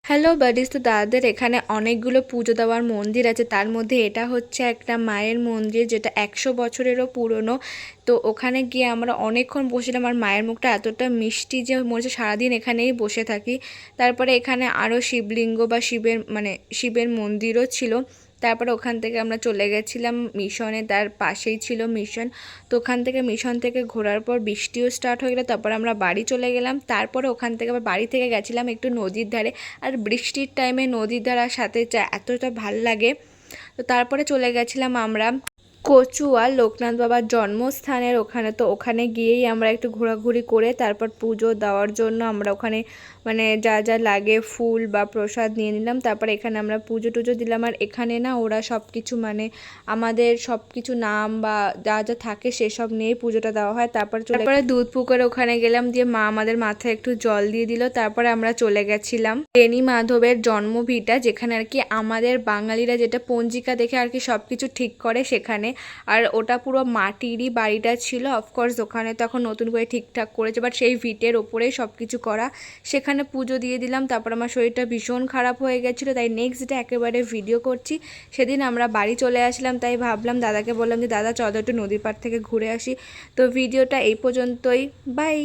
Hello buddies, তো দাদাদের এখানে অনেকগুলো পুজো দেওয়ার মন্দির আছে। তার মধ্যে এটা হচ্ছে একটা মায়ের মন্দির, যেটা 100 বছরেরও পুরনো। তো ওখানে গিয়ে আমরা অনেকক্ষণ বসেছিলাম, আর মায়ের মুখটা এতটা মিষ্টি যে মনে হচ্ছে সারাদিন এখানেই বসে থাকি। তারপরে এখানে আরও শিবলিঙ্গ বা শিবের মন্দিরও ছিল। তারপরে ওখান থেকে আমরা চলে গেছিলাম মিশনে, তার পাশেই ছিল মিশন। তো ওখান থেকে মিশন থেকে ঘোরার পর বৃষ্টিও স্টার্ট হয়ে গেলো, তারপর আমরা বাড়ি চলে গেলাম। তারপরে ওখান থেকে আবার বাড়ি থেকে গেছিলাম একটু নদীর ধারে। আর বৃষ্টির টাইমে নদীর ধারার সাথে এতটা ভাল লাগে। তো তারপরে চলে গেছিলাম আমরা কচুয়া লোকনাথ বাবার জন্মস্থানের ওখানে। তো ওখানে গিয়েই আমরা একটু ঘোরাঘুরি করে তারপর পুজো দেওয়ার জন্য আমরা ওখানে মানে যা যা লাগে ফুল বা প্রসাদ নিয়ে নিলাম। তারপর এখানে আমরা পুজো টুজো দিলাম। আর এখানে না ওরা সব কিছু মানে আমাদের সব কিছু নাম বা যা যা থাকে সেসব নিয়েই পুজোটা দেওয়া হয়। তারপরে দুধ পুকুরে ওখানে গেলাম, দিয়ে মা আমাদের মাথায় একটু জল দিয়ে দিল। তারপরে আমরা চলে গেছিলাম বেনি মাধবের জন্মভিটা, যেখানে আর কি আমাদের বাঙালিরা যেটা পঞ্জিকা দেখে আর কি সব কিছু ঠিক করে সেখানে। আর ওটা পুরো মাটিরই বাড়িটা ছিল। অফকোর্স ওখানে তো এখন নতুন করে ঠিকঠাক করেছে, বাট সেই ভিটের ওপরেই সব কিছু করা। সেখানে পুজো দিয়ে দিলাম। তারপর আমার শরীরটা ভীষণ খারাপ হয়ে গেছিলো, তাই নেক্সট ডে একেবারে ভিডিও করছি। সেদিন আমরা বাড়ি চলে আসলাম, তাই ভাবলাম দাদাকে বললাম যে দাদা চলো একটু নদীর পাড় থেকে ঘুরে আসি। তো ভিডিওটা এই পর্যন্তই, বাই।